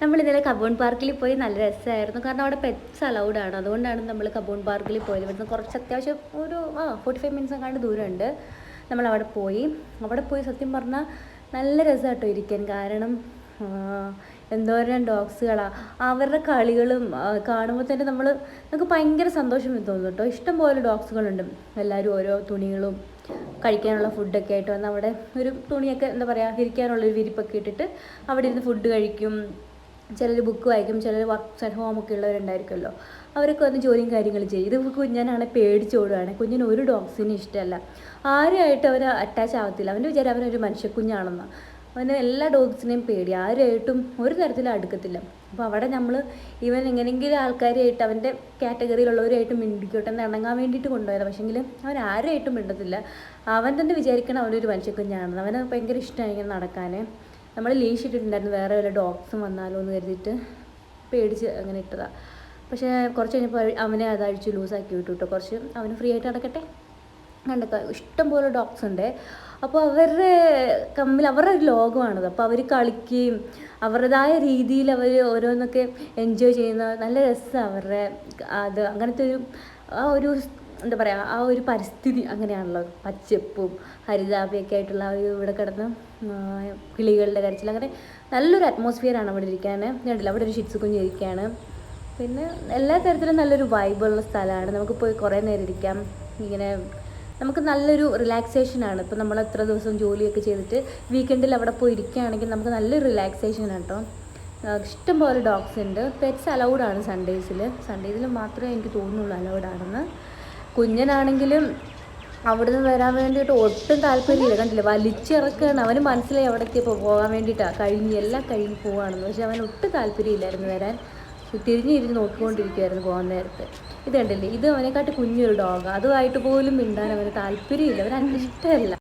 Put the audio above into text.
നമ്മളിന്നലെ come on പാർക്കിൽ പോയി നല്ല രസമായിരുന്നു. കാരണം അവിടെ പെറ്റ്സ് അലൗഡ് ആണ്. അതുകൊണ്ടാണ് നമ്മൾ കബോൺ പാർക്കിൽ പോയത്. ഇവിടുന്ന് കുറച്ച് അത്യാവശ്യം ഒരു 45 മിനിറ്റ്സ് എങ്ങാണ്ട് ദൂരമുണ്ട്. നമ്മളവിടെ പോയി സത്യം പറഞ്ഞാൽ നല്ല രസമാട്ടോ ഇരിക്കാൻ. കാരണം എന്തോരം ഡോഗ്സുകളാണ്, അവരുടെ കളികളും കാണുമ്പോൾ തന്നെ നമുക്ക് ഭയങ്കര സന്തോഷം തോന്നും കേട്ടോ. ഇഷ്ടംപോലെ ഡോഗ്സുകളുണ്ട്. എല്ലാവരും ഓരോ തുണികളും കഴിക്കാനുള്ള ഫുഡൊക്കെ ആയിട്ട് വന്ന് അവിടെ ഒരു തുണിയൊക്കെ എന്താ പറയുക, ഇരിക്കാനുള്ളൊരു വിരിപ്പൊക്കെ ഇട്ടിട്ട് അവിടെ ഇരുന്ന് ഫുഡ് കഴിക്കും. ചിലർ ബുക്ക് വായിക്കും, ചിലർ വർക്ക് അറ്റ് ഹോമൊക്കെ ഉള്ളവരുണ്ടായിരിക്കുമല്ലോ. അവരൊക്കെ വന്ന് ജോലിയും കാര്യങ്ങളും ചെയ്യും. ഇത് കുഞ്ഞനാണ് പേടിച്ചോടുകയാണ്. കുഞ്ഞിന് ഒരു ഡോഗ്സിനും ഇഷ്ടമല്ല. ആരുമായിട്ട് അവർ അറ്റാച്ച് ആവത്തില്ല. അവൻ്റെ വിചാരം അവനൊരു മനുഷ്യക്കുഞ്ഞാണെന്ന്. അവന് എല്ലാ ഡോഗ്സിനെയും പേടി. ആരുമായിട്ടും ഒരു തരത്തിലും അടുക്കത്തില്ല. അപ്പോൾ അവിടെ നമ്മൾ ഇവൻ എങ്ങനെയെങ്കിലും ആൾക്കാരായിട്ട് അവൻ്റെ കാറ്റഗറിയിലുള്ളവരായിട്ട് മിണ്ടിക്കോട്ടെ എന്ന് ഇണങ്ങാൻ വേണ്ടിയിട്ട് കൊണ്ടുപോയത്. പക്ഷേങ്കിൽ അവൻ ആരുമായിട്ടും മിണ്ടത്തില്ല. അവൻ തന്നെ വിചാരിക്കണം അവനൊരു മനുഷ്യക്കുഞ്ഞാണെന്ന്. അവന് ഭയങ്കര ഇഷ്ടമാണ് ഇങ്ങനെ നടക്കാൻ. നമ്മൾ ലീഷ് ഇട്ടിട്ടുണ്ടായിരുന്നു, വേറെ വല്ല ഡോഗ്സും വന്നാലോ എന്ന് കരുതിയിട്ട് പേടിച്ച് അങ്ങനെ ഇട്ടതാണ്. പക്ഷേ കുറച്ച് കഴിഞ്ഞപ്പോൾ അവനെ അതഴിച്ച് ലൂസാക്കി വിട്ടു കേട്ടോ. കുറച്ച് അവന് ഫ്രീ ആയിട്ട് നടക്കട്ടെ. കണ്ടൊക്കെ ഇഷ്ടംപോലെ ഡോഗ്സ് ഉണ്ട്. അപ്പോൾ അവരുടെ അവരുടെ ഒരു ലോകമാണത്. അപ്പോൾ അവർ കളിക്കുകയും അവരുടേതായ രീതിയിൽ അവർ ഓരോന്നൊക്കെ എൻജോയ് ചെയ്യുന്ന നല്ല രസമാണ് അവരുടെ അങ്ങനത്തെ ഒരു എന്താ പറയുക, ആ ഒരു പരിസ്ഥിതി അങ്ങനെയാണല്ലോ. പച്ചപ്പും ഹരിതാഭയൊക്കെ ആയിട്ടുള്ള ആ ഒരു ഇവിടെ കിടന്ന് കിളികളുടെ കരച്ചിൽ, അങ്ങനെ നല്ലൊരു അറ്റ്മോസ്ഫിയറാണ് അവിടെ ഇരിക്കാൻ. കണ്ടില്ല, അവിടെ ഒരു ഷിറ്റ്സ് കുഞ്ഞ് ഇരിക്കുകയാണ്. പിന്നെ എല്ലാ തരത്തിലും നല്ലൊരു വൈബുള്ള സ്ഥലമാണ്. നമുക്ക് പോയി കുറേ നേരം ഇരിക്കാം. ഇങ്ങനെ നമുക്ക് നല്ലൊരു റിലാക്സേഷനാണ്. ഇപ്പോൾ നമ്മൾ എത്ര ദിവസം ജോലിയൊക്കെ ചെയ്തിട്ട് വീക്കെൻഡിൽ അവിടെ പോയി ഇരിക്കുകയാണെങ്കിൽ നമുക്ക് നല്ലൊരു റിലാക്സേഷനാണ് കേട്ടോ. ഇഷ്ടംപോലെ ഡോഗ്സ് ഉണ്ട്. പെറ്റ്സ് അലൗഡാണ് സൺഡേസിൽ മാത്രമേ എനിക്ക് തോന്നുന്നുള്ളൂ അലൗഡാണെന്ന്. കുഞ്ഞനാണെങ്കിലും അവിടുന്ന് വരാൻ വേണ്ടിയിട്ട് ഒട്ടും താല്പര്യമില്ല. കണ്ടില്ല, വലിച്ചിറക്കുകയാണ്. അവന് മനസ്സിലായി അവിടേക്ക് ഇപ്പോൾ പോകാൻ വേണ്ടിയിട്ടാണ്, എല്ലാം കഴിഞ്ഞ് പോവുകയാണെന്ന്. പക്ഷേ അവന് ഒട്ടും താല്പര്യമില്ലായിരുന്നു വരാൻ. തിരിഞ്ഞിരുന്ന് നോക്കിക്കൊണ്ടിരിക്കുമായിരുന്നു പോകാൻ നേരത്തെ. ഇത് കണ്ടില്ലേ, ഇത് അവനെക്കാട്ടി കുഞ്ഞൊരു ഡോഗാണ്. അതുമായിട്ട് പോലും മിണ്ടാൻ അവന് താല്പര്യമില്ല. അവന് ഇഷ്ടമല്ല.